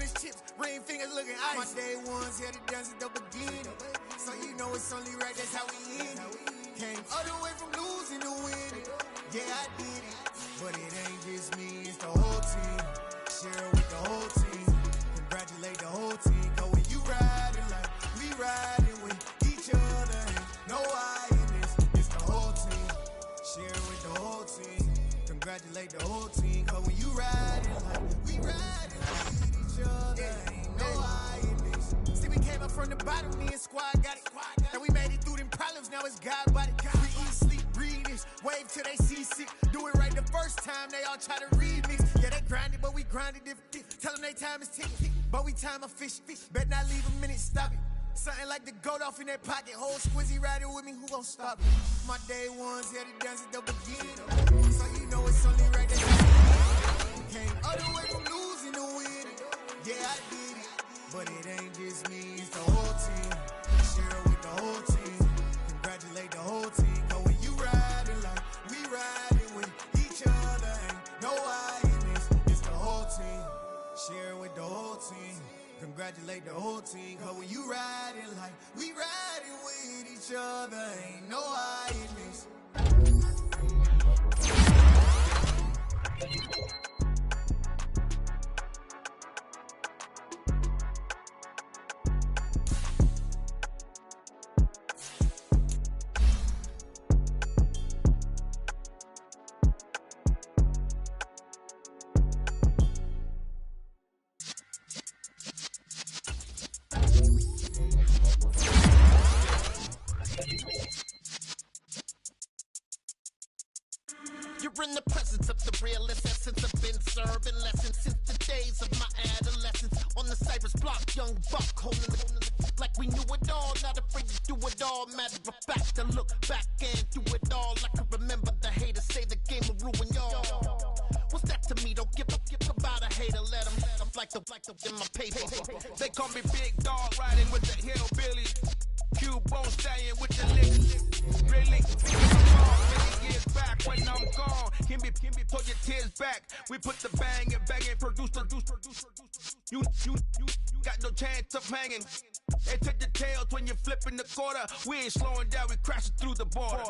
fish chips, ring fingers looking ice. My day ones here to dance at the beginning. So you know it's only right, that's how we end it. Came all the way from losing to winning. Yeah, I did it. But it ain't just me, it's the whole team. Share it with the whole team. Congratulate the whole team. Cause when you riding like we riding with each other, ain't no I in this, it's the whole team. Share it with the whole team. Congratulate the whole team. Cause when you riding like we riding with each other, ain't no I in this. See, we came up from the bottom, me and squad got it. And we made it through them problems, now it's God body. We eat, sleep, breathe this, wave till they seasick. Do it right the first time, they all try to remix. Yeah, they grinded, but we grinded different. Tell them they time is ticking, but we time a fish. Bet not leave a minute, stop it. Something like the goat off in their pocket. Whole squizzy riding with me, who gon' stop it? My day ones here to dance at the beginning. So you know it's only right that you came all the way from losing to winning. Yeah, I did it, but it ain't just me, it's the whole team. Share it with the whole team. Congratulate the whole team. Cause when you riding like we riding with each other, ain't no I in this, it's the whole team. Share it with the whole team. Congratulate the whole team. Cause when you riding like we riding with each other, ain't no I in this. You're in the presence of the realest essence. I've been serving lessons since the days of my adolescence. On the Cypress block, young buck holding the like we knew it all, not afraid to do it all. Matter of fact, to look back and do it all. I can remember the haters say the game will ruin y'all. What's that to me? Don't give about a hater. Let them like the in my paper. They call me Big Dog, riding with the hillbillies. Q-Bone staying with the lick. Really? Many years back when I'm gone. Kimby, pull your tears back. We put the bang and produce. You got no chance of hanging. They take the tails when you're flipping the quarter. We ain't slowing down, we crashing through the border.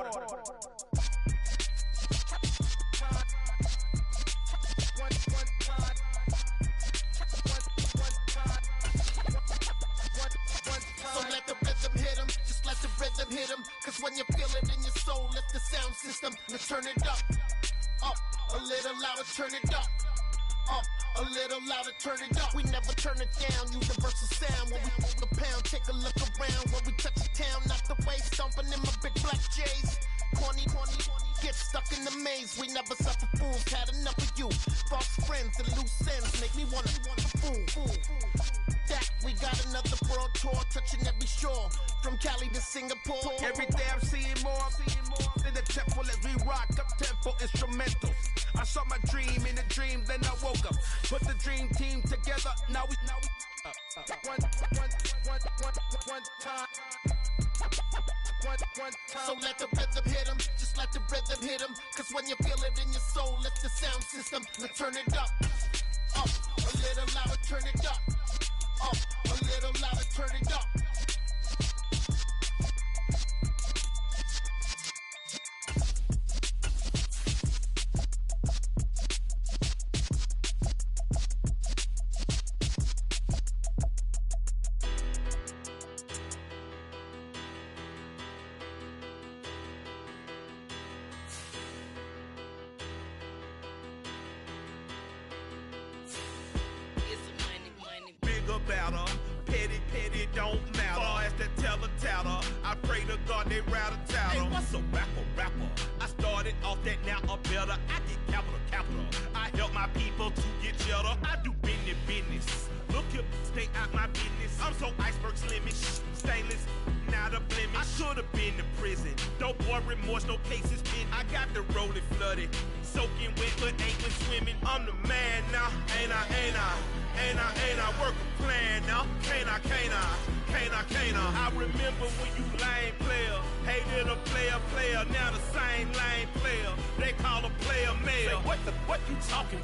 So let the rhythm hit him, just let the rhythm hit him. Cause when you feel it in your soul, lift the sound system and turn it up. Up, a little louder, turn it up. Up, a little louder, turn it up. We never turn it down, universal sound. When we move the pound, take a look around. When we touch the town, not the way, stomping in my big black J's. Corny, get stuck in the maze. We never suffer fools, had enough of you. False friends and loose ends make me wanna fool. That we got another world tour, touching every shore, from Cali to Singapore. Every day I'm seeing more in the temple as we rock up tempo instrumentals. I saw my dream in a dream, then I woke up. Put the dream team together, now we one time. So let the rhythm hit him, just let the rhythm hit him. Cause when you feel it in your soul, lift the sound system and turn it up. Up, a little louder, turn it up. Up, a little louder, turn it up. Petty don't matter. Far as that teller, I pray to God they rattle tattle. Hey, what's a rapper? I started off that, now I'm better. I get capital. I help my people to get cheddar. I do business. Look here, stay out my business. I'm so iceberg slimish, stainless, not a blemish. I should've been to prison. Don't boy remorse, no cases pinned. I got the rolling flooded, soaking wet, but ain't been swimming. I'm the man now, ain't I? Work a plan now, can't I? I remember when you lame player, hated a player, now the same lame player. They call a player mayor. Say, what you talking?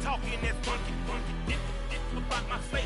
Talking that's funky. About my face.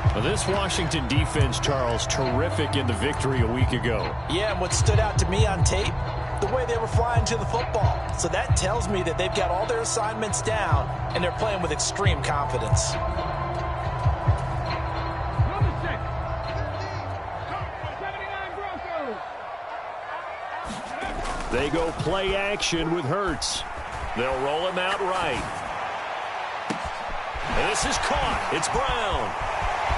Well, this Washington defense, Charles, terrific in the victory a week ago. Yeah, and what stood out to me on tape, the way they were flying to the football. So that tells me that they've got all their assignments down, and they're playing with extreme confidence. They go play action with Hurts. They'll roll him out right. And this is caught. It's Brown.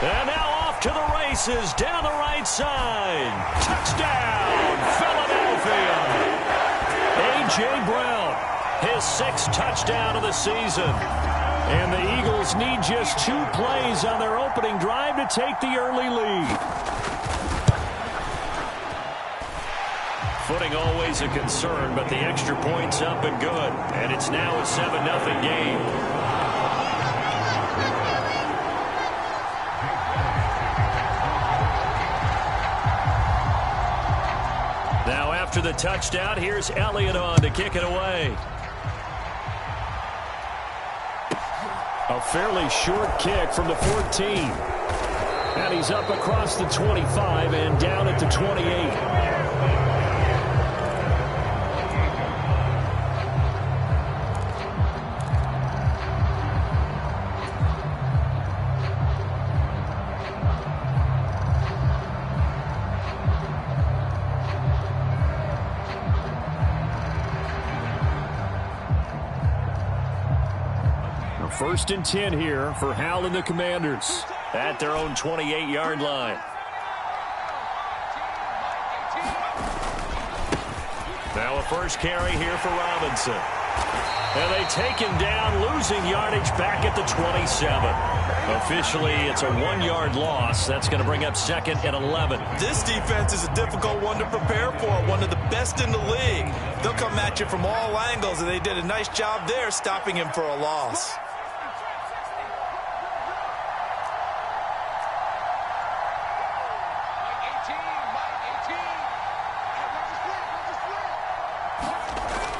And now off to the races down the right side. Touchdown, Philadelphia. A.J. Brown, his 6th touchdown of the season. And the Eagles need just 2 plays on their opening drive to take the early lead. Footing always a concern, but the extra point's up and good. And it's now a 7-0 game. Now after the touchdown, here's Elliott on to kick it away. A fairly short kick from the 14. And he's up across the 25 and down at the 28. First and 10 here for Hal and the Commanders at their own 28-yard line. Now a first carry here for Robinson. And they take him down, losing yardage back at the 27. Officially, it's a 1-yard loss. That's going to bring up 2nd and 11. This defense is a difficult one to prepare for, one of the best in the league. They'll come at you from all angles, and they did a nice job there stopping him for a loss.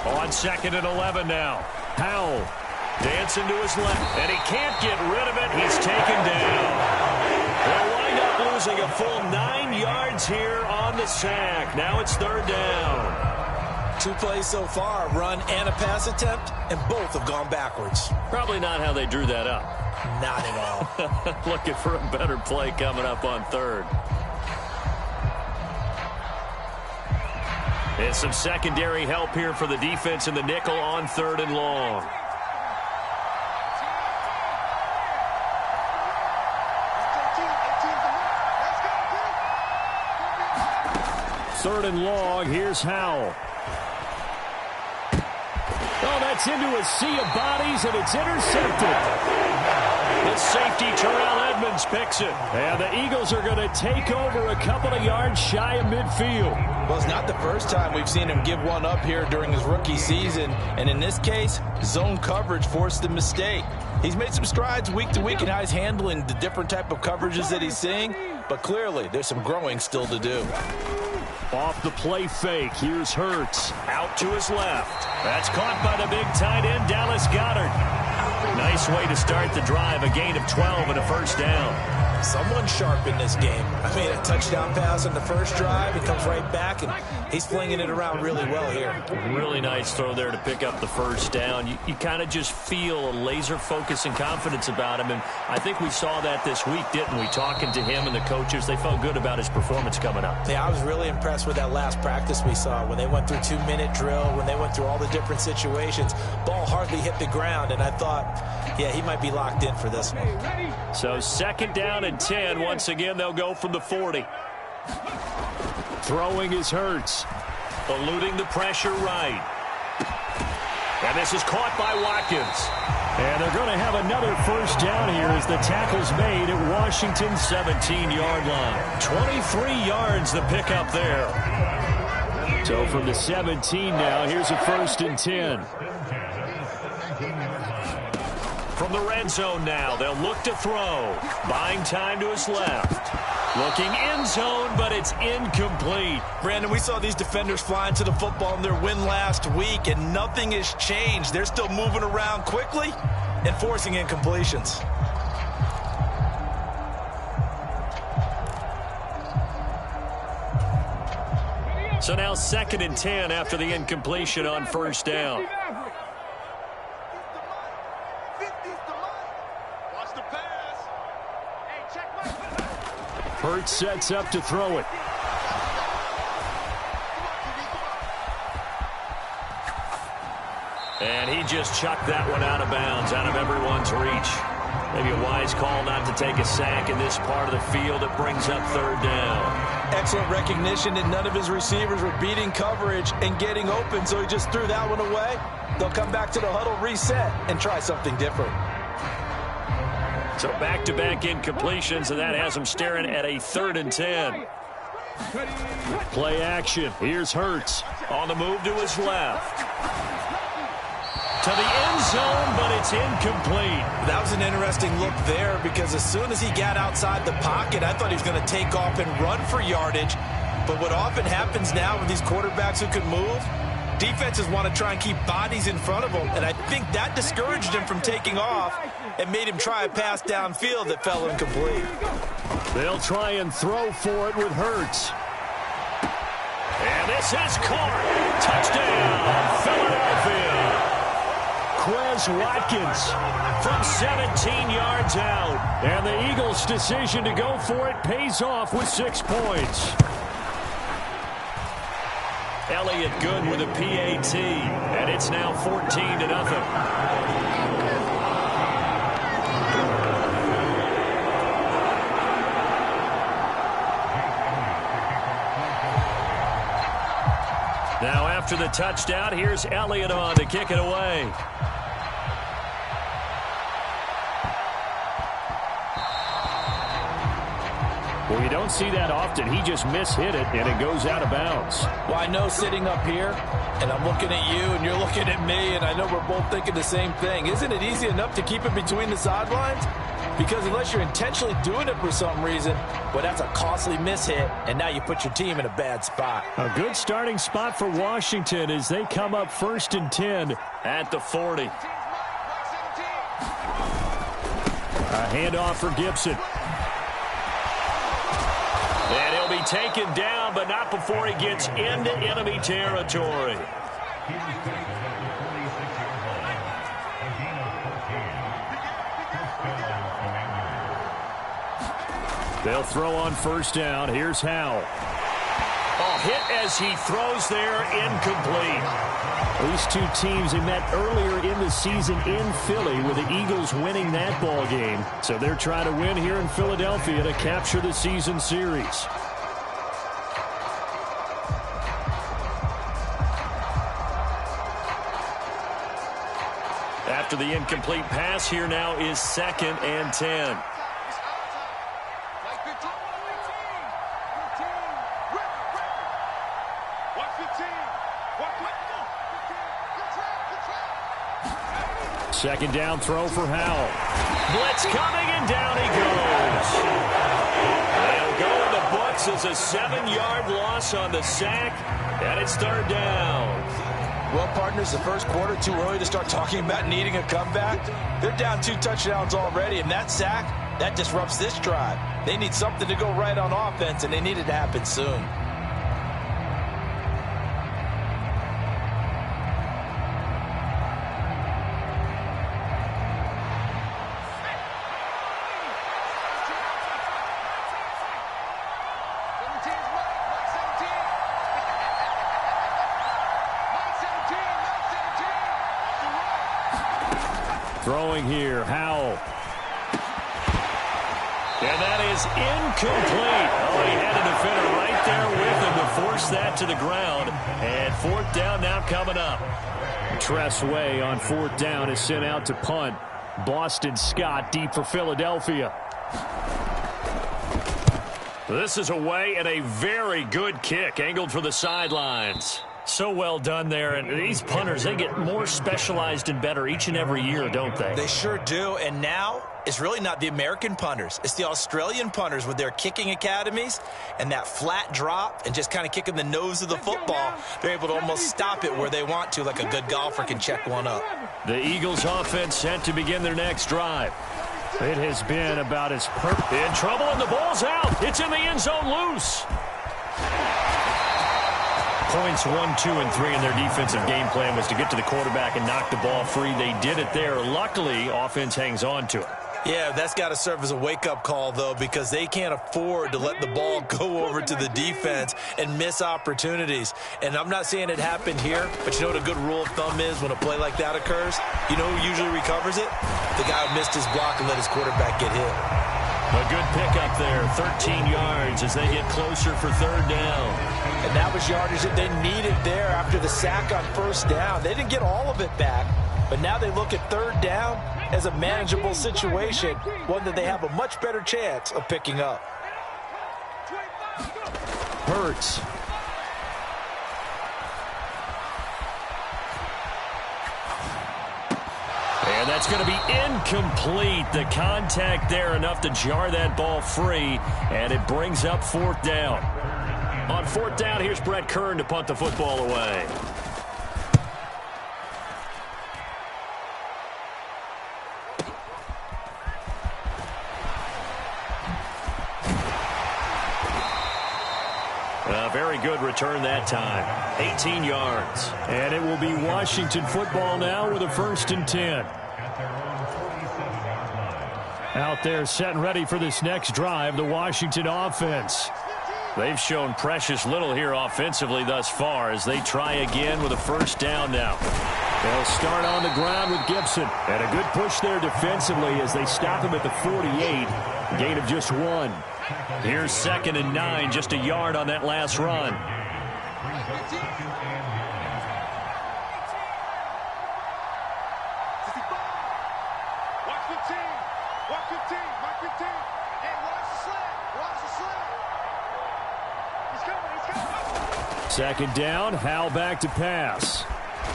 On 2nd and 11 now. Howell dancing to his left, and he can't get rid of it. He's taken down. They'll wind up losing a full 9 yards here on the sack. Now it's 3rd down. 2 plays so far, run and a pass attempt, and both have gone backwards. Probably not how they drew that up. Not at all. Looking for a better play coming up on 3rd. And some secondary help here for the defense in the nickel on 3rd and long. Third and long, here's Howell. Oh, that's into a sea of bodies, and it's intercepted. The safety, Terrell Edmonds, picks it. And the Eagles are going to take over a couple of yards shy of midfield. Well, it's not the first time we've seen him give one up here during his rookie season. And in this case, zone coverage forced the mistake. He's made some strides week to week in how he's handling the different type of coverages that he's seeing. But clearly, there's some growing still to do. Off the play fake, here's Hurts. Out to his left. That's caught by the big tight end, Dallas Goedert. Nice way to start the drive, a gain of 12 and a first down. Someone sharp in this game. I mean, a touchdown pass on the first drive. He comes right back, and he's flinging it around really well here. Really nice throw there to pick up the first down. You kind of just feel a laser focus and confidence about him, and I think we saw that this week, didn't we? Talking to him and the coaches, they felt good about his performance coming up. Yeah, I was really impressed with that last practice we saw when they went through 2-minute drill, when they went through all the different situations. Ball hardly hit the ground, and I thought, yeah, he might be locked in for this one. So 2nd down and 10. Once again, they'll go from the 40. Throwing is Hurts. Eluding the pressure right. And this is caught by Watkins. And they're going to have another first down here as the tackle's made at Washington's 17-yard line. 23 yards the pickup there. So from the 17 now, here's a 1st and 10. From the red zone now, they'll look to throw. Buying time to his left. Looking end zone, but it's incomplete. Brandon, we saw these defenders flying to the football in their win last week, and nothing has changed. They're still moving around quickly and forcing incompletions. So now 2nd and 10 after the incompletion on first down. Hurts sets up to throw it. And he just chucked that one out of bounds, out of everyone's reach. Maybe a wise call not to take a sack in this part of the field. It brings up 3rd down. Excellent recognition that none of his receivers were beating coverage and getting open, so he just threw that one away. They'll come back to the huddle, reset, and try something different. So back-to-back incompletions, and that has him staring at a 3rd and 10. Play action. Here's Hurts on the move to his left. To the end zone, but it's incomplete. That was an interesting look there because as soon as he got outside the pocket, I thought he was going to take off and run for yardage. But what often happens now with these quarterbacks who can move, defenses want to try and keep bodies in front of them, and I think that discouraged him from taking off and made him try a pass downfield that fell incomplete. They'll try and throw for it with Hurts. And this is caught. Touchdown, Philadelphia. Quez Watkins from 17 yards out. And the Eagles' decision to go for it pays off with 6 points. Elliott good with a PAT, and it's now 14-0. Now after the touchdown, here's Elliott on to kick it away. Well, you don't see that often. He just mishit it, and it goes out of bounds. Well, I know sitting up here, and I'm looking at you, and you're looking at me, and I know we're both thinking the same thing. Isn't it easy enough to keep it between the sidelines? Because unless you're intentionally doing it for some reason, well, that's a costly mishit, and now you put your team in a bad spot. A good starting spot for Washington as they come up 1st and 10 at the 40. A handoff for Gibson. And he'll be taken down, but not before he gets into enemy territory. They'll throw on 1st down. Here's Howell. Oh, hit as he throws there, incomplete. These two teams, they met earlier in the season in Philly with the Eagles winning that ball game. So they're trying to win here in Philadelphia to capture the season series. After the incomplete pass, here now is 2nd and 10. Second down throw for Howell. Blitz coming, and down he goes. They'll go in the books as a 7-yard loss on the sack, and it's 3rd down. Well, partners, the first quarter, too early to start talking about needing a comeback. They're down 2 touchdowns already, and that sack, that disrupts this drive. They need something to go right on offense, and they need it to happen soon. Throwing here, Howell. And that is incomplete. Oh, he had a defender right there with him to force that to the ground. And 4th down now coming up. Tress Way on 4th down is sent out to punt. Boston Scott deep for Philadelphia. This is away and a very good kick angled for the sidelines. So well done there, and these punters, they get more specialized and better each and every year, don't they? They sure do, and now it's really not the American punters. It's the Australian punters with their kicking academies and that flat drop and just kind of kicking the nose of the football. They're able to almost stop it where they want to, like a good golfer can check one up. The Eagles offense set to begin their next drive. It has been about as perfect. In trouble, and the ball's out. It's in the end zone loose. points 1, 2, and 3 in their defensive game plan was to get to the quarterback and knock the ball free. They did it there. Luckily, offense hangs on to it. Yeah, that's got to serve as a wake-up call, though, because they can't afford to let the ball go over to the defense and miss opportunities. And I'm not saying it happened here, but you know what a good rule of thumb is when a play like that occurs? You know who usually recovers it? The guy who missed his block and let his quarterback get hit. A good pickup there, 13 yards as they get closer for third down. And that was yardage that they needed there after the sack on first down. They didn't get all of it back, but now they look at third down as a manageable situation, one that they have a much better chance of picking up. Hurts. And that's going to be incomplete. The contact there enough to jar that ball free, and it brings up fourth down. On fourth down, here's Brett Kern to punt the football away. A very good return that time. 18 yards. And it will be Washington football now with a 1st and 10. Out there set and ready for this next drive, the Washington offense. They've shown precious little here offensively thus far as they try again with a 1st down now. They'll start on the ground with Gibson. And a good push there defensively as they stop him at the 48. Gain of just 1. Here's 2nd and 9, just a yard on that last run. Second down, Howell back to pass.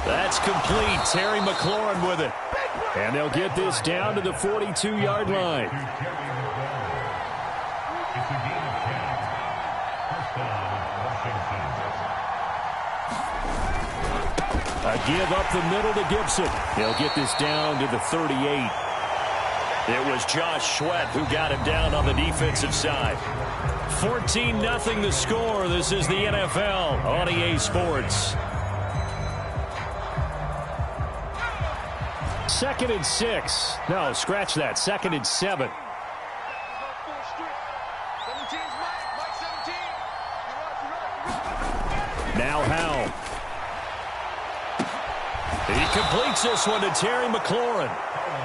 That's complete. Terry McLaurin with it. And they'll get this down to the 42-yard line. A give up the middle to Gibson. They'll get this down to the 38. It was Josh Sweat who got him down on the defensive side. 14-0 the score. This is the NFL on EA Sports. 2nd and 6. No, scratch that. 2nd and 7. Now Howell. He completes this one to Terry McLaurin.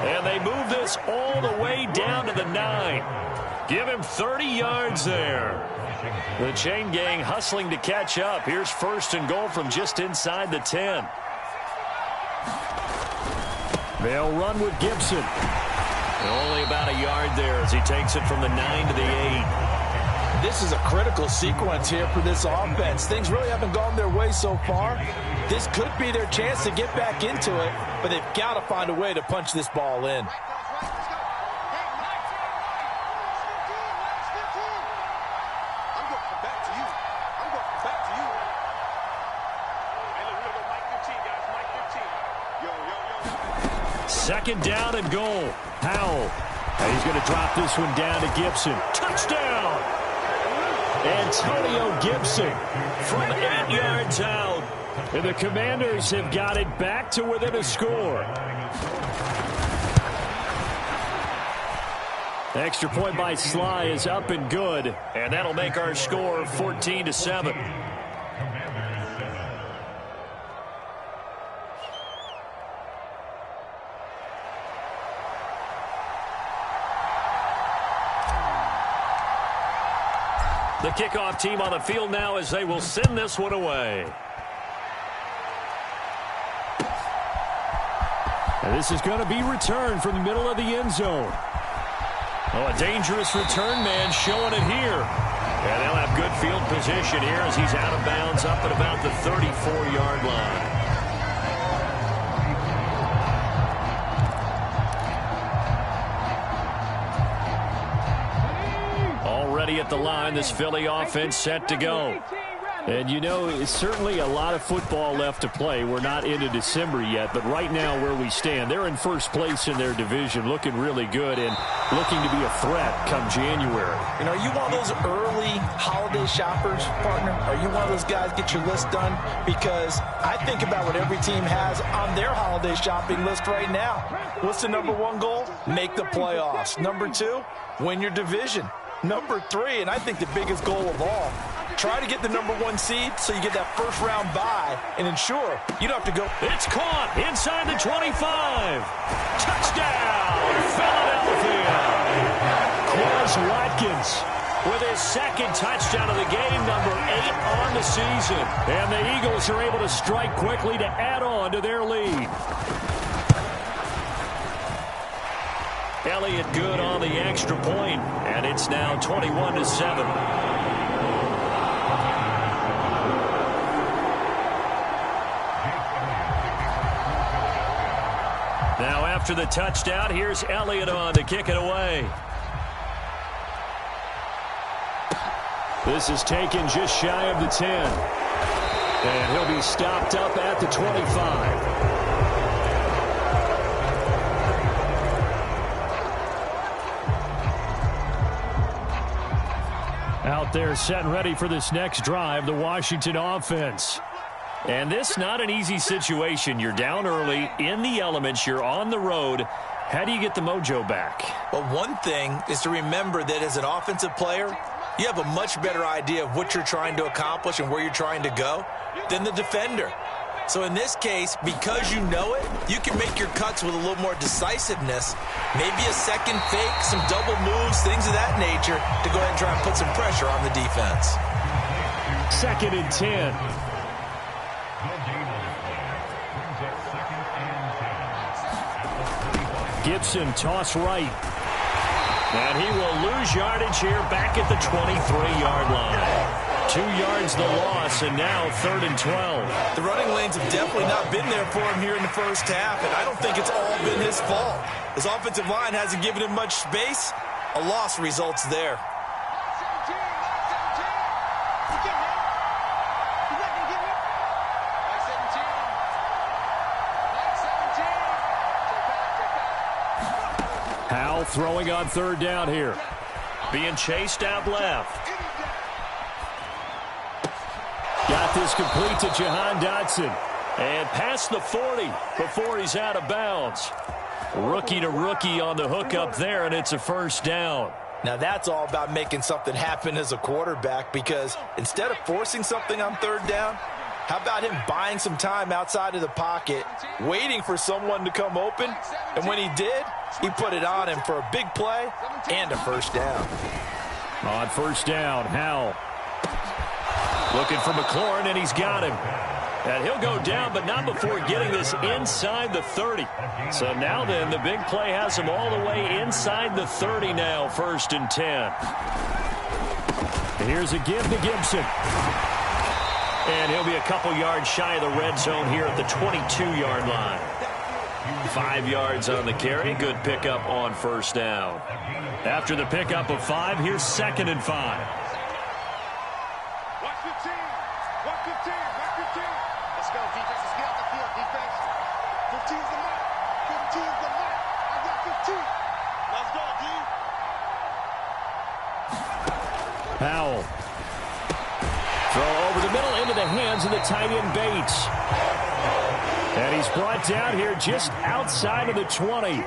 And they move this all the way down to the 9. Give him 30 yards there. The chain gang hustling to catch up. Here's 1st and goal from just inside the 10. They'll run with Gibson. Only about a yard there as he takes it from the 9 to the 8. This is a critical sequence here for this offense. Things really haven't gone their way so far. This could be their chance to get back into it, but they've got to find a way to punch this ball in. Second down and goal. Howell. And he's going to drop this one down to Gibson. Touchdown! Antonio Gibson from 8 yards out. And the Commanders have got it back to within a score. Extra point by Sly is up and good. And that'll make our score 14-7. The kickoff team on the field now as they will send this one away. And this is going to be returned from the middle of the end zone. Oh, a dangerous return man showing it here. And they'll have good field position here as he's out of bounds up at about the 34-yard line. Already at the line, this Philly offense set to go. And, you know, it's certainly a lot of football left to play. We're not into December yet, but right now where we stand, they're in first place in their division, looking really good and looking to be a threat come January. You know, are you one of those early holiday shoppers, partner? Are you one of those guys get your list done? Because I think about what every team has on their holiday shopping list right now. What's the number one goal? Make the playoffs. Number two, win your division. Number three, and I think the biggest goal of all, try to get the number one seed so you get that first round bye and ensure you don't have to go. It's caught inside the 25. Touchdown, Philadelphia. Quez Watkins with his second touchdown of the game, number 8 on the season. And the Eagles are able to strike quickly to add on to their lead. Elliott good on the extra point, and it's now 21-7. Now after the touchdown, here's Elliott on to kick it away. This is taken just shy of the 10. And he'll be stopped up at the 25. Out there set and ready for this next drive, the Washington offense. And this not an easy situation. You're down early, in the elements, you're on the road. How do you get the mojo back? Well, one thing is to remember that as an offensive player, you have a much better idea of what you're trying to accomplish and where you're trying to go than the defender. So in this case, because you know it, you can make your cuts with a little more decisiveness, maybe a second fake, some double moves, things of that nature, to go ahead and try and put some pressure on the defense. 2nd and 10. Gibson toss right. And he will lose yardage here back at the 23-yard line. 2 yards the loss, and now 3rd and 12. The running lanes have definitely not been there for him here in the first half, and I don't think it's all been his fault. His offensive line hasn't given him much space. A loss results there. Howell throwing on 3rd down here. Being chased out left. Got this complete to Jahan Dotson. And past the 40 before he's out of bounds. Rookie to rookie on the hook up there, and it's a 1st down. Now that's all about making something happen as a quarterback, because instead of forcing something on 3rd down, how about him buying some time outside of the pocket, waiting for someone to come open, and when he did, he put it on him for a big play and a 1st down. On 1st down, Howell looking for McLaurin, and he's got him. And he'll go down, but not before getting this inside the 30. So now then, the big play has him all the way inside the 30 now, 1st and 10. Here's a give to Gibson. And he'll be a couple yards shy of the red zone here at the 22-yard line. 5 yards on the carry. Good pickup on 1st down. After the pickup of 5, here's 2nd and 5. Howell. Throw over the middle into the hands of the tight end Bates. And he's brought down here just outside of the 20.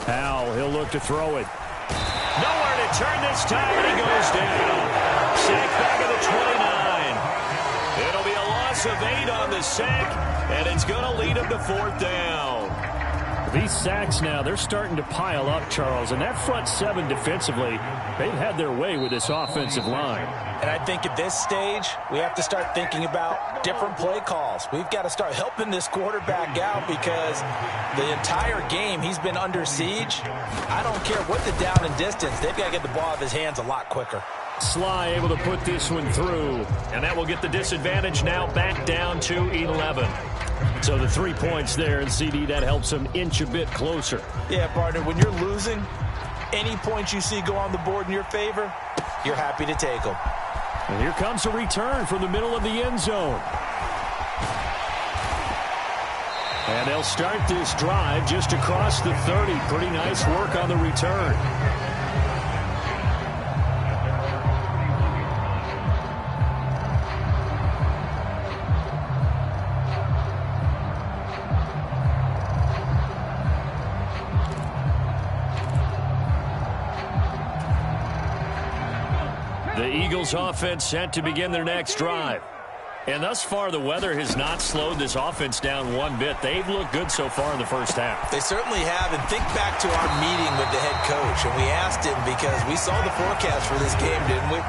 Howell, he'll look to throw it. Nowhere to turn this time, and he goes down. Sack back at the 29. It'll be a loss of 8 on the sack, and it's going to lead him to 4th down. These sacks now, they're starting to pile up, Charles. And that front seven defensively, they've had their way with this offensive line. And I think at this stage, we have to start thinking about different play calls. We've got to start helping this quarterback out because the entire game he's been under siege. I don't care what the down and distance. They've got to get the ball out of his hands a lot quicker. Sly able to put this one through. And that will get the disadvantage now back down to 11. So the 3 points there, and CD, that helps him inch a bit closer. Yeah, partner, when you're losing, any points you see go on the board in your favor, you're happy to take them. And here comes a return from the middle of the end zone. And they'll start this drive just across the 30. Pretty nice work on the return. The Eagles offense set to begin their next drive. And thus far, the weather has not slowed this offense down one bit. They've looked good so far in the first half. They certainly have. And think back to our meeting with the head coach. And we asked him because we saw the forecast for this game, didn't we?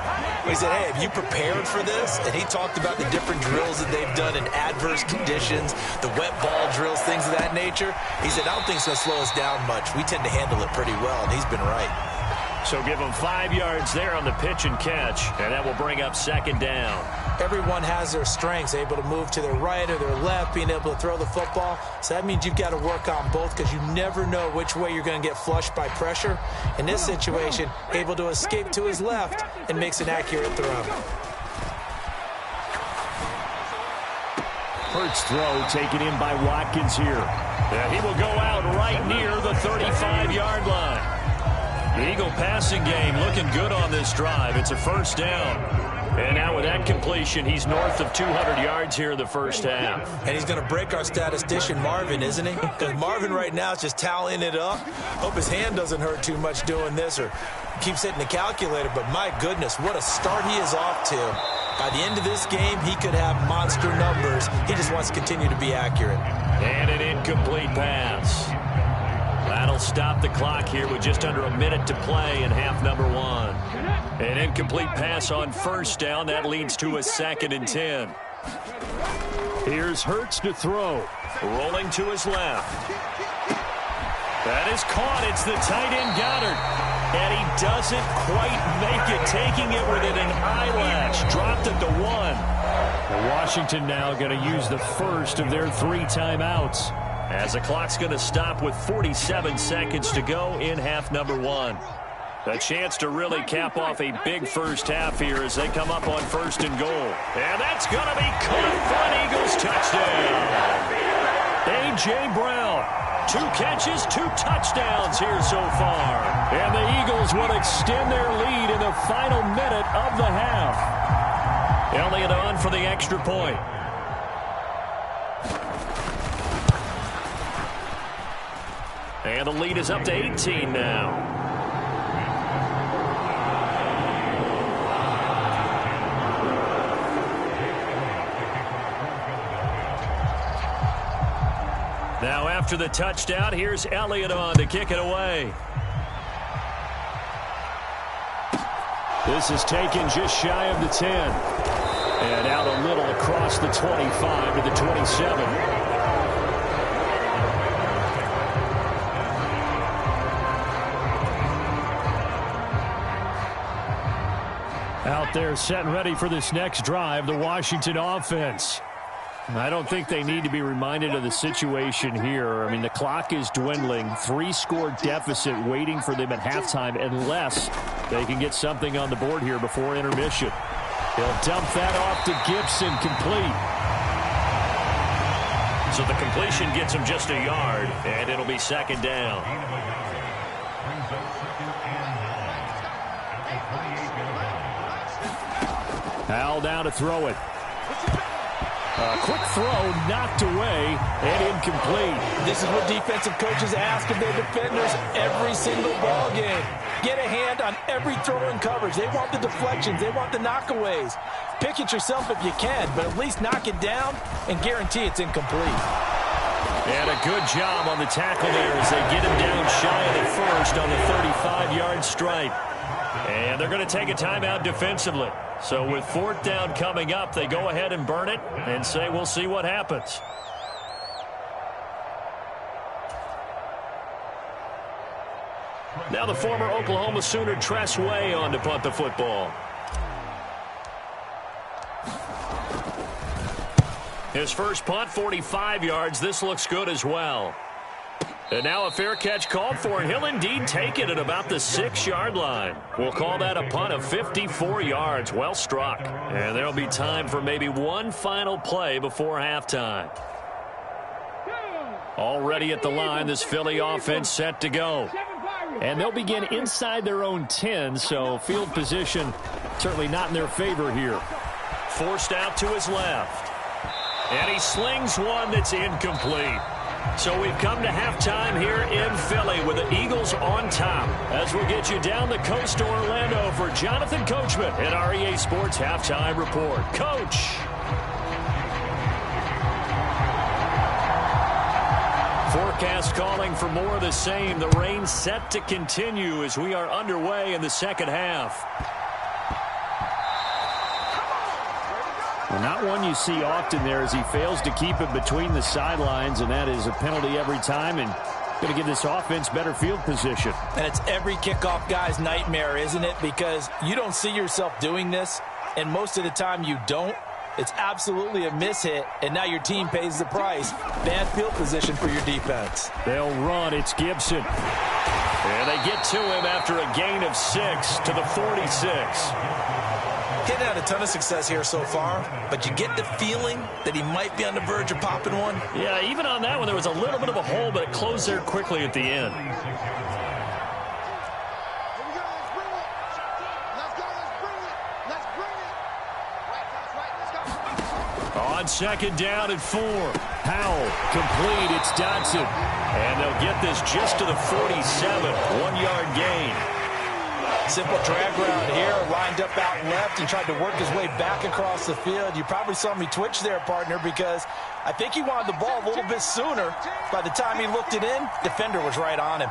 We said, hey, have you prepared for this? And he talked about the different drills that they've done in adverse conditions, the wet ball drills, things of that nature. He said, I don't think it's going to slow us down much. We tend to handle it pretty well, and he's been right. So give them 5 yards there on the pitch and catch, and that will bring up second down. Everyone has their strengths, able to move to their right or their left, being able to throw the football. So that means you've got to work on both because you never know which way you're going to get flushed by pressure. In this situation, able to escape to his left and makes an accurate throw. Hurts throw taken in by Watkins here. And he will go out right near the 35-yard line. The Eagle passing game looking good on this drive. It's a first down. And now with that completion, he's north of 200 yards here in the first half. And he's going to break our statistician, Marvin, isn't he? Because Marvin right now is just tallying it up. Hope his hand doesn't hurt too much doing this or keeps hitting the calculator. But my goodness, what a start he is off to. By the end of this game, he could have monster numbers. He just wants to continue to be accurate. And an incomplete pass. That'll stop the clock here with just under a minute to play in half number one. An incomplete pass on first down. That leads to a 2nd and 10. Here's Hurts to throw. Rolling to his left. That is caught. It's the tight end Goddard. And he doesn't quite make it. Taking it within an eyelash. Dropped at the 1. Well, Washington now going to use the first of their 3 timeouts, as the clock's going to stop with 47 seconds to go in half number one. A chance to really cap off a big first half here as they come up on 1st and goal. And that's going to be caught for an Eagles touchdown. A.J. Brown, 2 catches, 2 touchdowns here so far. And the Eagles will extend their lead in the final minute of the half. Elliott on for the extra point. And the lead is up to 18 now. Now after the touchdown, here's Elliott on to kick it away. This is taken just shy of the 10. And out a little across the 25 to the 27. Out there set and ready for this next drive, the Washington offense. I don't think they need to be reminded of the situation here. I mean, the clock is dwindling. 3-score deficit waiting for them at halftime unless they can get something on the board here before intermission. He'll dump that off to Gibson, complete. So the completion gets him just a yard, and it'll be 2nd down. Hal down to throw it. A quick throw knocked away and incomplete. This is what defensive coaches ask of their defenders every single ball game. Get a hand on every throw in coverage. They want the deflections. They want the knockaways. Pick it yourself if you can, but at least knock it down and guarantee it's incomplete. And a good job on the tackle there as they get him down shy of the first on the 35-yard stripe. And they're going to take a timeout defensively. So with 4th down coming up, they go ahead and burn it and say we'll see what happens. Now the former Oklahoma Sooner Tress Way on to punt the football. His first punt, 45 yards. This looks good as well. And now a fair catch called for, and he'll indeed take it at about the 6-yard line. We'll call that a punt of 54 yards. Well struck. And there'll be time for maybe one final play before halftime. Already at the line, this Philly offense set to go. And they'll begin inside their own 10, so field position certainly not in their favor here. Forced out to his left. And he slings one that's incomplete. So we've come to halftime here in Philly with the Eagles on top. As we'll get you down the coast to Orlando for Jonathan Coachman at our EA Sports Halftime Report. Coach. Forecast calling for more of the same. The rain set to continue as we are underway in the second half. Well, not one you see often there as he fails to keep it between the sidelines, and that is a penalty every time and going to give this offense better field position. And it's every kickoff guy's nightmare, isn't it? Because you don't see yourself doing this, and most of the time you don't. It's absolutely a mishit, and now your team pays the price. Bad field position for your defense. They'll run. It's Gibson. And they get to him after a gain of 6 to the 46. Getting had a ton of success here so far, but you get the feeling that he might be on the verge of popping one. Yeah, even on that one, there was a little bit of a hole, but it closed there quickly at the end. On 2nd down and 4. Powell complete. It's Dotson. And they'll get this just to the 47. 1-yard gain. Simple drag route here, lined up out left and tried to work his way back across the field. You probably saw me twitch there, partner, because I think he wanted the ball a little bit sooner. By the time he looked it in, defender was right on him.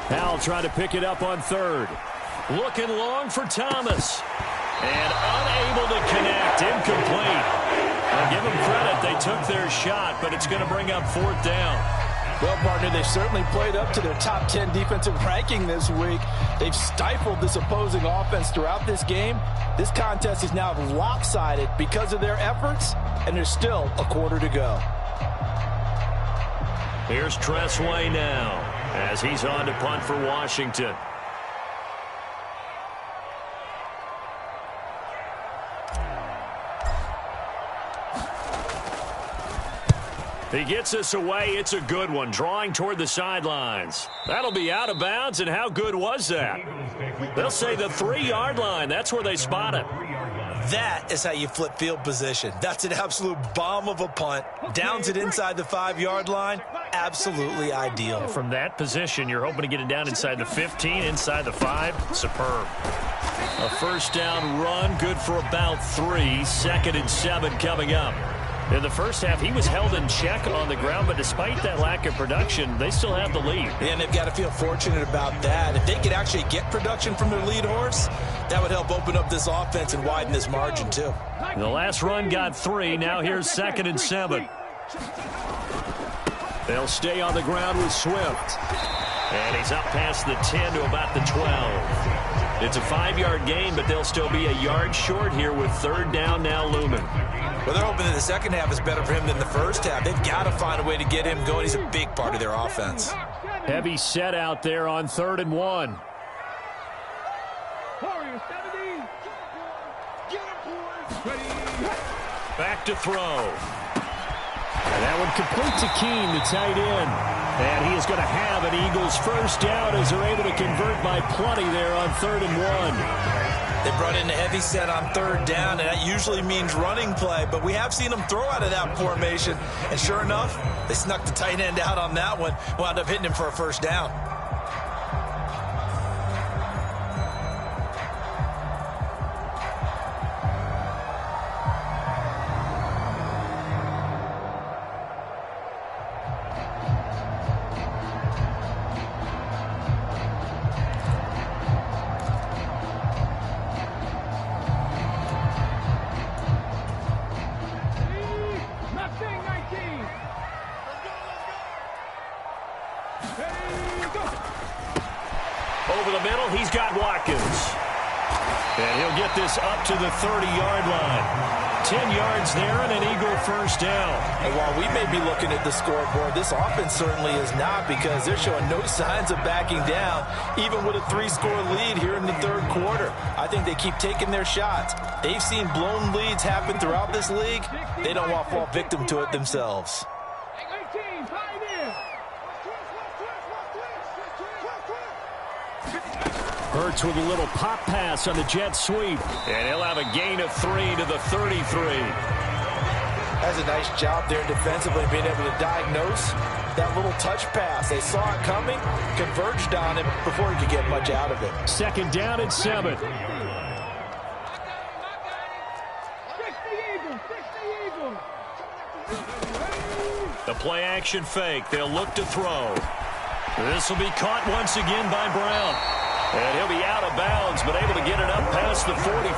Powell trying to pick it up on 3rd. Looking long for Thomas. And unable to connect. Incomplete. I'll give them credit. They took their shot, but it's going to bring up 4th down. Well, partner, they've certainly played up to their top 10 defensive ranking this week. They've stifled this opposing offense throughout this game. This contest is now lopsided because of their efforts, and there's still a quarter to go. Here's Tress Way now as he's on to punt for Washington. He gets us away. It's a good one. Drawing toward the sidelines. That'll be out of bounds, and how good was that? They'll say the 3-yard line. That's where they spot it. That is how you flip field position. That's an absolute bomb of a punt. Downs it inside the 5-yard line. Absolutely ideal. From that position, you're hoping to get it down inside the 15, inside the 5. Superb. A 1st down run, good for about 3. 2nd and 7 coming up. In the first half, he was held in check on the ground, but despite that lack of production, they still have the lead. And they've got to feel fortunate about that. If they could actually get production from their lead horse, that would help open up this offense and widen this margin, too. The last run got 3. Now here's 2nd and 7. They'll stay on the ground with Swift. And he's up past the 10 to about the 12. It's a 5-yard gain, but they'll still be a yard short here with 3rd down now looming. Well, they're hoping that the second half is better for him than the first half. They've got to find a way to get him going. He's a big part of their offense. Heavy set out there on 3rd and 1. Back to throw. And that one complete to Keene, the tight end. And he is going to have an Eagles 1st down as they're able to convert by plenty there on 3rd and 1. They brought in a heavy set on 3rd down, and that usually means running play, but we have seen them throw out of that formation. And sure enough, they snuck the tight end out on that one, wound up hitting him for a 1st down. he's got Watkins. And he'll get this up to the 30-yard line. 10 yards there and an Eagle first down. And while we may be looking at the scoreboard, this offense certainly is not, because they're showing no signs of backing down, even with a 3-score lead here in the third quarter. I think they keep taking their shots. They've seen blown leads happen throughout this league. They don't want to fall victim to it themselves. Hurts with a little pop pass on the jet sweep. And he'll have a gain of 3 to the 33. That's a nice job there defensively, being able to diagnose that little touch pass. They saw it coming, converged on it before he could get much out of it. Second down and 7. The play action fake. They'll look to throw. This will be caught once again by Brown. And he'll be out of bounds, but able to get it up past the 45.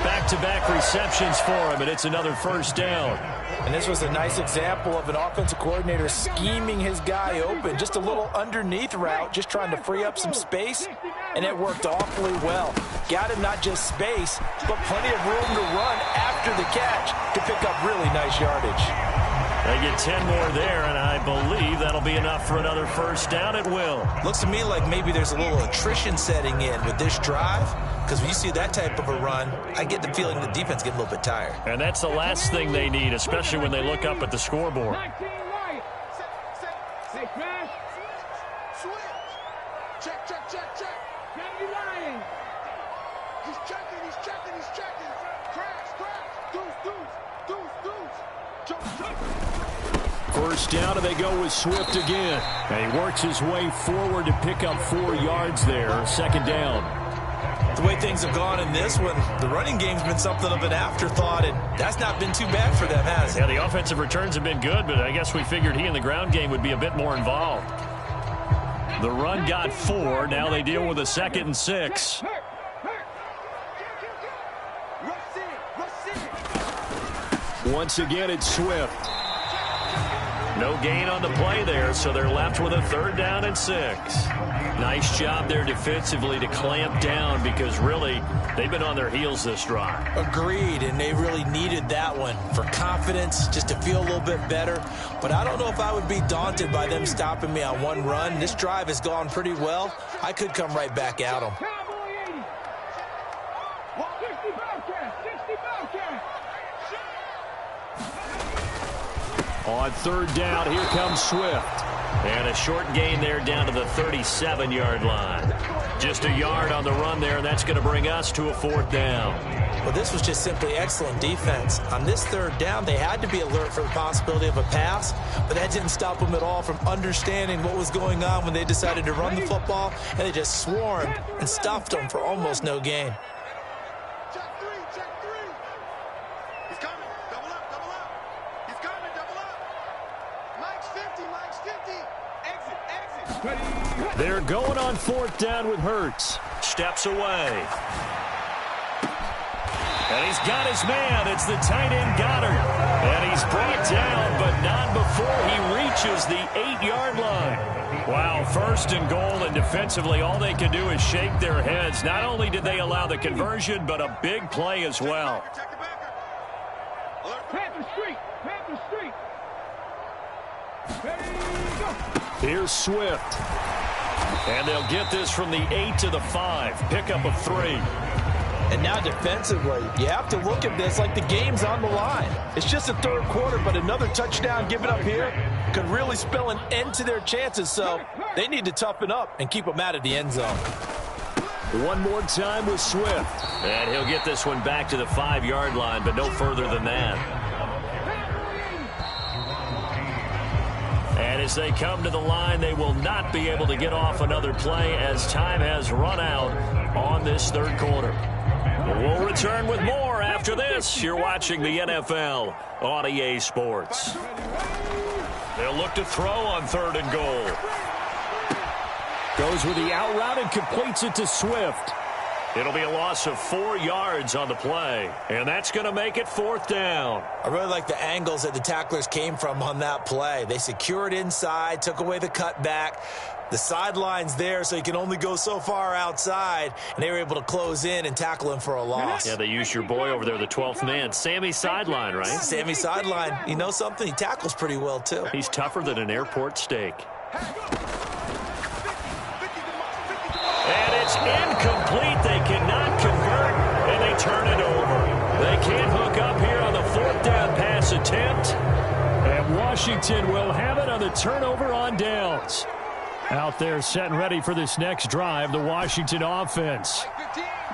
Back-to-back receptions for him, and it's another first down. And this was a nice example of an offensive coordinator scheming his guy open. Just a little underneath route, just trying to free up some space, and it worked awfully well. Got him not just space, but plenty of room to run after the catch to pick up really nice yardage. They get 10 more there, and I believe that'll be enough for another first down. It will. Looks to me like maybe there's a little attrition setting in with this drive, because when you see that type of a run, I get the feeling the defense get a little bit tired. And that's the last thing they need, especially when they look up at the scoreboard. First down, and they go with Swift again. And he works his way forward to pick up 4 yards there. Second down. The way things have gone in this one, the running game's been something of an afterthought, and that's not been too bad for them, has it? Yeah, the offensive returns have been good, but I guess we figured he in the ground game would be a bit more involved. The run got 4. Now they deal with a 2nd and 6. Once again, it's Swift. No gain on the play there, so they're left with a 3rd down and 6. Nice job there defensively to clamp down, because really they've been on their heels this drive. Agreed, and they really needed that one for confidence, just to feel a little bit better. But I don't know if I would be daunted by them stopping me on one run. This drive has gone pretty well. I could come right back at them. On 3rd down, here comes Swift. And a short gain there down to the 37-yard line. Just a yard on the run there, and that's going to bring us to a 4th down. Well, this was just simply excellent defense. On this 3rd down, they had to be alert for the possibility of a pass, but that didn't stop them at all from understanding what was going on when they decided to run the football, and they just swarmed and stuffed them for almost no gain. They're going on 4th down with Hurts. Steps away. And he's got his man. It's the tight end Goddard. And he's brought down, but not before he reaches the 8-yard line. Wow, 1st and goal, and defensively all they can do is shake their heads. Not only did they allow the conversion, but a big play as well. Here's Swift. And they'll get this from the 8 to the 5. Pickup of 3. And now defensively, you have to look at this like the game's on the line. It's just the 3rd quarter, but another touchdown given up here could really spell an end to their chances. So they need to toughen up and keep them out of the end zone. One more time with Swift. And he'll get this one back to the 5-yard line, but no further than that. And as they come to the line, they will not be able to get off another play as time has run out on this 3rd quarter. We'll return with more after this. You're watching the NFL on EA Sports. They'll look to throw on 3rd and goal. Goes with the out route and completes it to Swift. It'll be a loss of 4 yards on the play, and that's going to make it 4th down. I really like the angles that the tacklers came from on that play. They secured inside, took away the cutback. The sideline's there, so you can only go so far outside, and they were able to close in and tackle him for a loss. Yeah, they used your boy over there, the 12th man, Sammy Sideline, right? Sammy Sideline. You know something? He tackles pretty well, too. He's tougher than an airport steak. And it's incomplete. They cannot convert, and they turn it over. They can't hook up here on the 4th down pass attempt. And Washington will have it on the turnover on downs. Out there set and ready for this next drive, the Washington offense.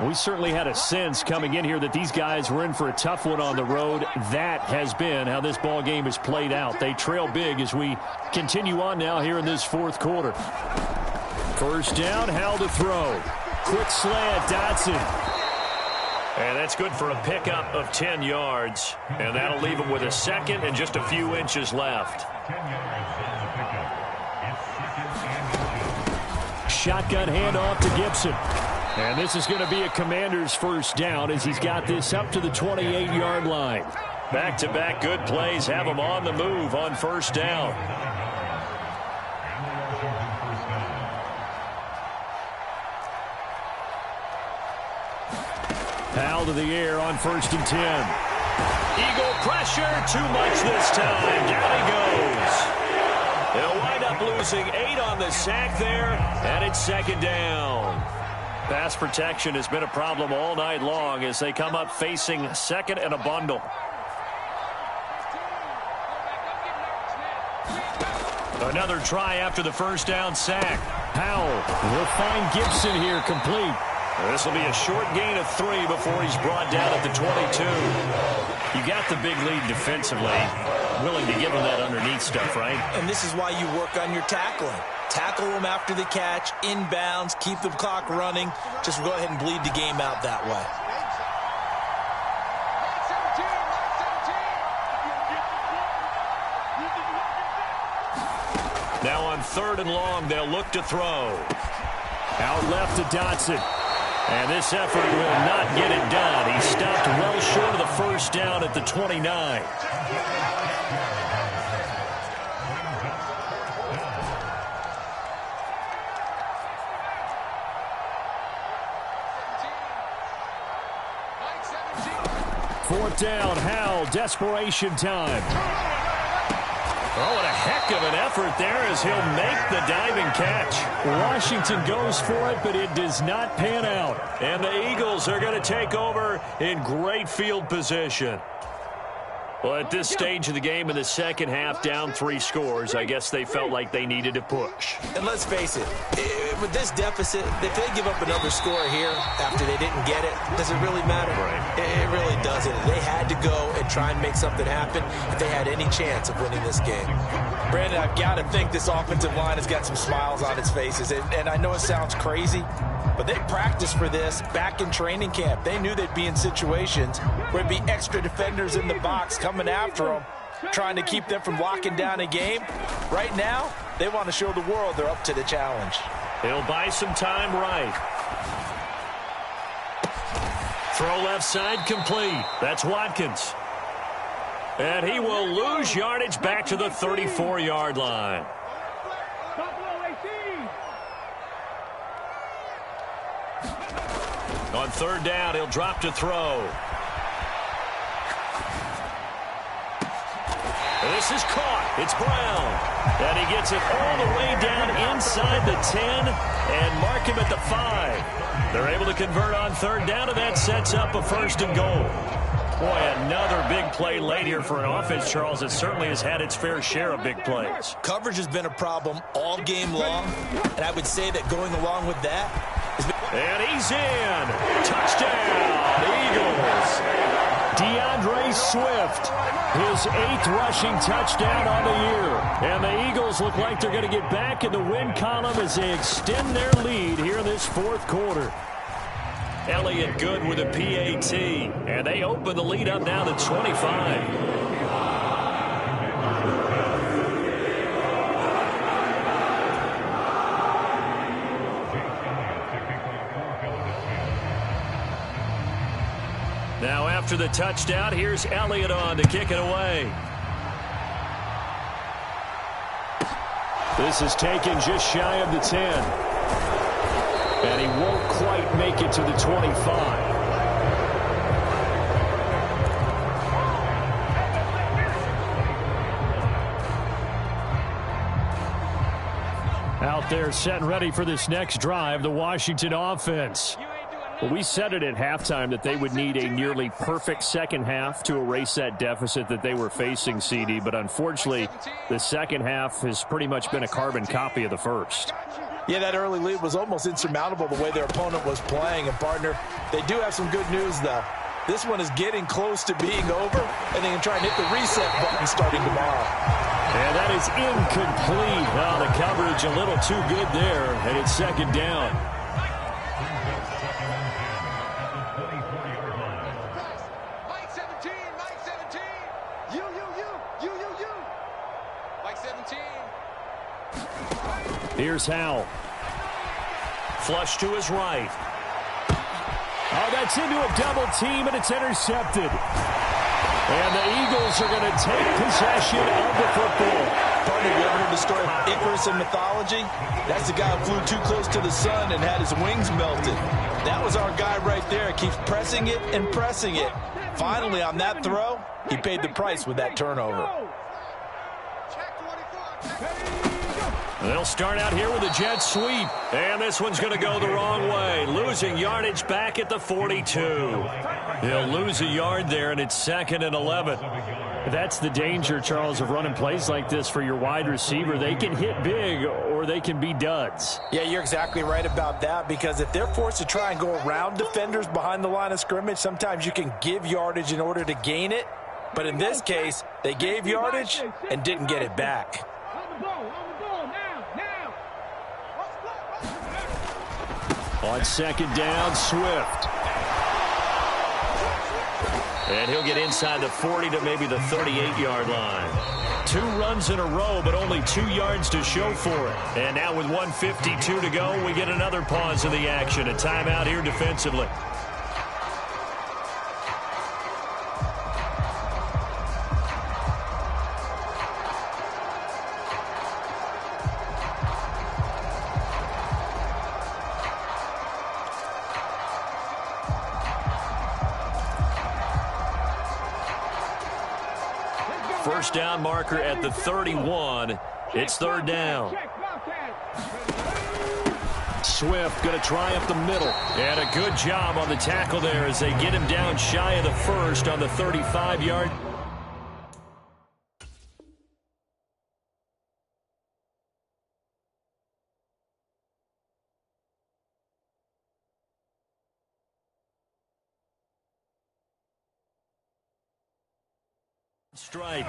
We certainly had a sense coming in here that these guys were in for a tough one on the road. That has been how this ball game has played out. They trail big as we continue on now here in this 4th quarter. First down, Howell to throw. Quick slant, Dotson. And that's good for a pickup of 10 yards. And that'll leave him with a second and just a few inches left. Shotgun handoff to Gibson. And this is going to be a Commander's first down as he's got this up to the 28-yard line. Back-to-back good plays have him on the move on first down. Howell to the air on 1st and 10. Eagle pressure, too much this time. Down he goes. They'll wind up losing 8 on the sack there, and it's 2nd down. Pass protection has been a problem all night long as they come up facing 2nd and a bundle. Another try after the first down sack. Howell will find Gibson here complete. This will be a short gain of 3 before he's brought down at the 22. You got the big lead defensively. Willing to give him that underneath stuff, right? And this is why you work on your tackling. Tackle them after the catch, inbounds, keep the clock running. Just go ahead and bleed the game out that way. Now on 3rd and long, they'll look to throw. Out left to Dotson. And this effort will not get it done. He stopped well short of the first down at the 29. Fourth down, Howell, desperation time. Oh, what a heck of an effort there as he'll make the diving catch. Washington goes for it, but it does not pan out. And the Eagles are going to take over in great field position. Well, at this stage of the game in the second half, down 3 scores, I guess they felt like they needed to push. And let's face it, with this deficit, if they give up another score here after they didn't get it, does it really matter? Right. It really doesn't. They had to go and try and make something happen if they had any chance of winning this game. Brandon, I've got to think this offensive line has got some smiles on its faces. And I know it sounds crazy, but they practiced for this back in training camp. They knew they'd be in situations where there'd be extra defenders in the box coming after them, trying to keep them from locking down a game. Right now, they want to show the world they're up to the challenge. He'll buy some time right. Throw left side complete. That's Watkins. And he will lose yardage back to the 34-yard line. On 3rd down, he'll drop to throw. This is caught. It's Brown. And he gets it all the way down inside the 10 and mark him at the 5. They're able to convert on 3rd down, and that sets up a 1st and goal. Boy, another big play late here for an offense, Charles, that certainly has had its fair share of big plays. Coverage has been a problem all game long, and I would say that going along with that has been... And he's in. Touchdown, Eagles. DeAndre Swift, his 8th rushing touchdown on the year. And the Eagles look like they're going to get back in the win column as they extend their lead here in this 4th quarter. Elliott good with a PAT, and they open the lead up now to 25. Now after the touchdown, here's Elliott on to kick it away. This is taken just shy of the 10. And he won't quite make it to the 25. Out there set and ready for this next drive, the Washington offense. Well, we said it at halftime that they would need a nearly perfect second half to erase that deficit that they were facing, CD. But unfortunately, the second half has pretty much been a carbon copy of the first. Yeah, that early lead was almost insurmountable the way their opponent was playing. And, partner, they do have some good news, though. This one is getting close to being over, and they can try and hit the reset button starting tomorrow. And that is incomplete. Oh, the coverage a little too good there, and it's second down. Mike 17, Mike 17. You. Mike 17. Here's Howell. Flush to his right. Oh, that's into a double team, and it's intercepted. And the Eagles are going to take possession of the football. Partner, you ever heard the story of Icarus in mythology? That's the guy who flew too close to the sun and had his wings melted. That was our guy right there. Keeps pressing it and pressing it. Finally, on that throw, he paid the price with that turnover. They'll start out here with a jet sweep. And this one's going to go the wrong way. Losing yardage back at the 42. They'll lose a yard there, and it's 2nd and 11. That's the danger, Charles, of running plays like this for your wide receiver. They can hit big, or they can be duds. Yeah, you're exactly right about that, because if they're forced to try and go around defenders behind the line of scrimmage, sometimes you can give yardage in order to gain it. But in this case, they gave yardage and didn't get it back. On second down, Swift. And he'll get inside the 40 to maybe the 38-yard line. 2 runs in a row, but only 2 yards to show for it. And now with 1:52 to go, we get another pause in the action. A timeout here defensively. First down marker at the 31. It's 3rd down. Swift going to try up the middle. And a good job on the tackle there as they get him down shy of the first on the 35-yard. Stripe.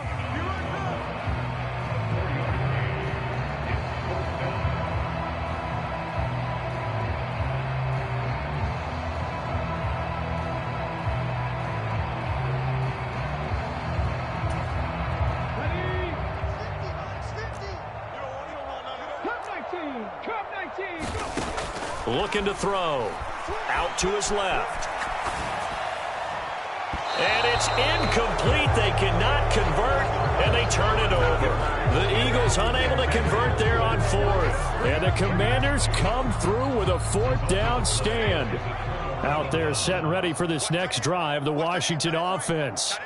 Looking to throw. Out to his left. And it's incomplete. They cannot convert, and they turn it over. The Eagles unable to convert there on 4th. And the Commanders come through with a 4th down stand. Out there set and ready for this next drive, the Washington offense.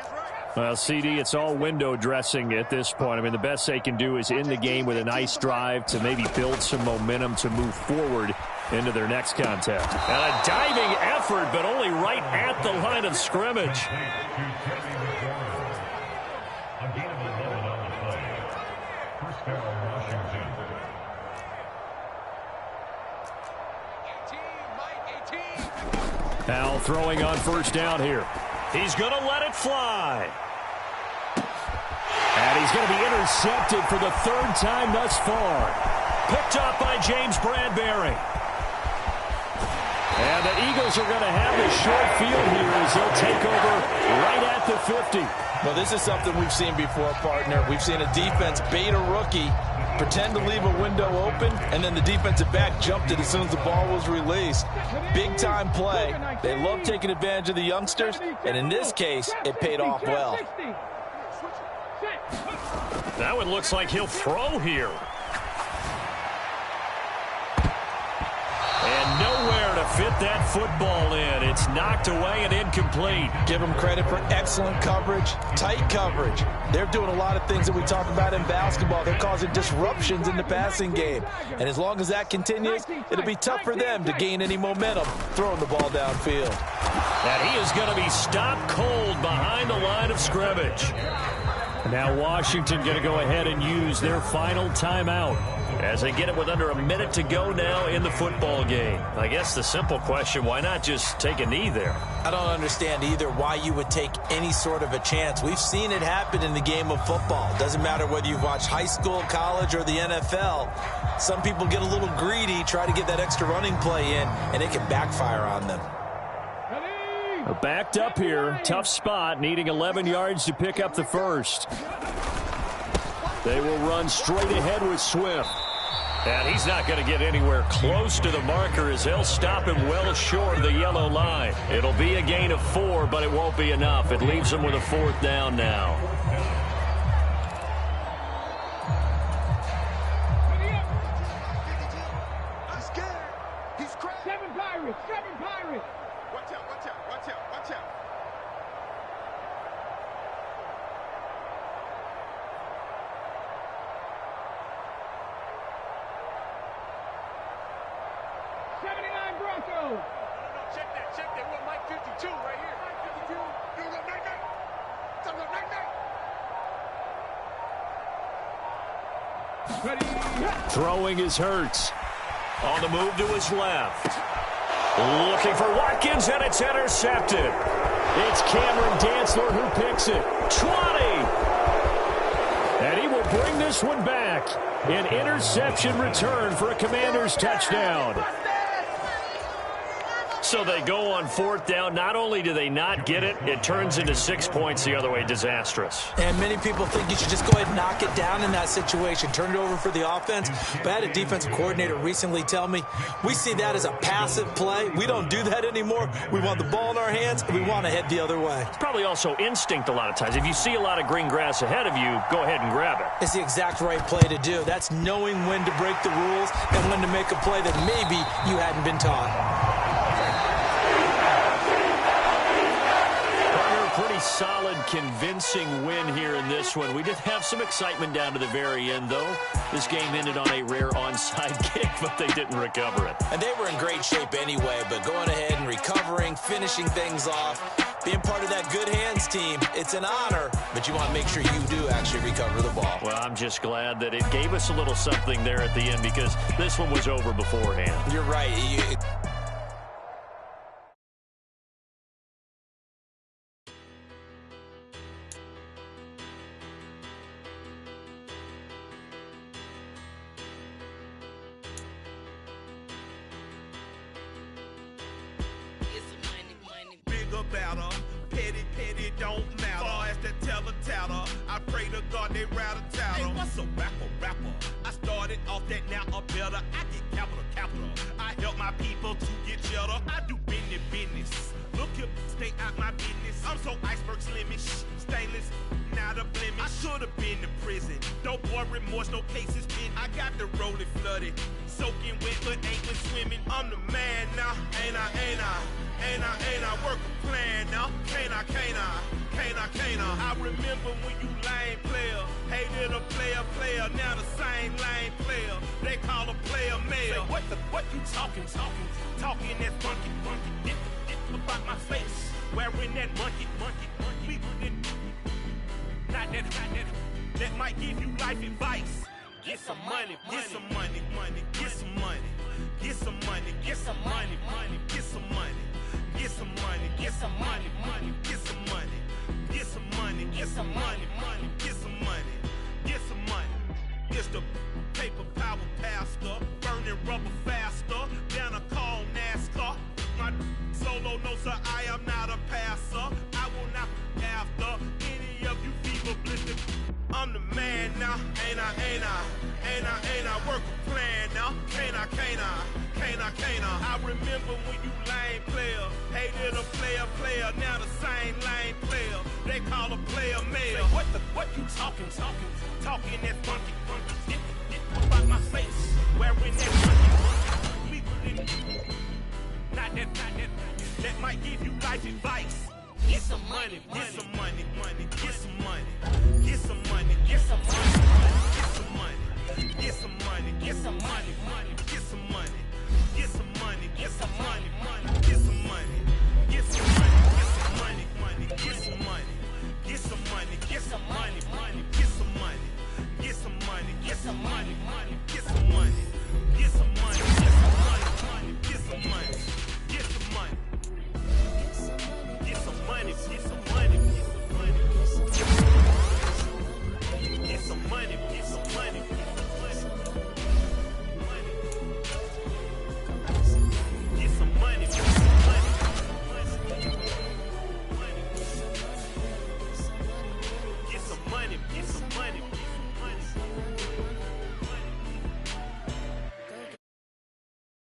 Well, CD, it's all window dressing at this point. I mean, the best they can do is end the game with a nice drive to maybe build some momentum to move forward into their next contact. And a diving effort, but only right at the line of scrimmage. Howell throwing on first down here. He's going to let it fly. And he's going to be intercepted for the 3rd time thus far. Picked up by James Bradbury. And the Eagles are going to have a short field here as they'll take over right at the 50. Well, this is something we've seen before, partner. We've seen a defense bait a rookie pretend to leave a window open, and then the defensive back jumped it as soon as the ball was released. Big-time play. They love taking advantage of the youngsters, and in this case, it paid off well. That one looks like he'll throw here. And nowhere to fit that football in. It's knocked away and incomplete. Give them credit for excellent coverage, tight coverage. They're doing a lot of things that we talk about in basketball. They're causing disruptions in the passing game. And as long as that continues, it'll be tough for them to gain any momentum throwing the ball downfield. And he is going to be stopped cold behind the line of scrimmage. Now Washington going to go ahead and use their final timeout as they get it with under a minute to go now in the football game. I guess the simple question, why not just take a knee there? I don't understand either why you would take any sort of a chance. We've seen it happen in the game of football. It doesn't matter whether you've watched high school, college, or the NFL. Some people get a little greedy, try to get that extra running play in, and it can backfire on them. Backed up here. Tough spot. Needing 11 yards to pick up the first. They will run straight ahead with Swift. And he's not going to get anywhere close to the marker as they'll stop him well short of the yellow line. It'll be a gain of 4, but it won't be enough. It leaves them with a 4th down now. Throwing is Hurts. On the move to his left. Looking for Watkins, and it's intercepted. It's Cameron Dantzler who picks it. 20! And he will bring this one back. An interception return for a Commanders touchdown. So they go on 4th down. Not only do they not get it, it turns into 6 points the other way. Disastrous. And many people think you should just go ahead and knock it down in that situation. Turn it over for the offense. But I had a defensive coordinator recently tell me, we see that as a passive play. We don't do that anymore. We want the ball in our hands, and we want to head the other way. It's probably also instinct a lot of times. If you see a lot of green grass ahead of you, go ahead and grab it. It's the exact right play to do. That's knowing when to break the rules and when to make a play that maybe you hadn't been taught. Pretty solid, convincing win here in this one. We did have some excitement down to the very end, though. This game ended on a rare onside kick, but they didn't recover it. And they were in great shape anyway, but going ahead and recovering, finishing things off, being part of that good hands team, it's an honor, but you want to make sure you do actually recover the ball. Well, I'm just glad that it gave us a little something there at the end because this one was over beforehand. You're right. Petty don't matter. Far as the teller-tatter, I pray to God they rattle-tatter. Hey, what's a rapper? I started off that, now I'm better. I get capital. I help my people to get cheddar. I do business. Look here, stay out my business. I'm so iceberg slimish, stainless, not a blemish. I should have been to prison. Don't boy remorse, no cases been. I got the rolling flooded, soaking wet, but ain't been swimming. I'm the man now, ain't I? Work a plan now, can't I? I remember when you lame player, hated a player, now the same lame player. They call a player mayor. Say, what you talking that funky, about my face, wearing that monkey. We didn't, not that might give you life advice. Get some money. It's the paper power pastor, burning rubber faster than a call NASCAR. My solo notes are I am not a passer. I will not after any of you fever blistered. I'm the man now, ain't I? Ain't I work a plan now? Can't I? I remember when you lame player, hated a player, now the same lame player. They call a player mayor. What you talking that funky. About my face, wearing that funky. Not that might give you life advice. Get some money, get some money, get some money, get some money, get some money, get some money, get some money, get some money, get some money, get some money, get some money,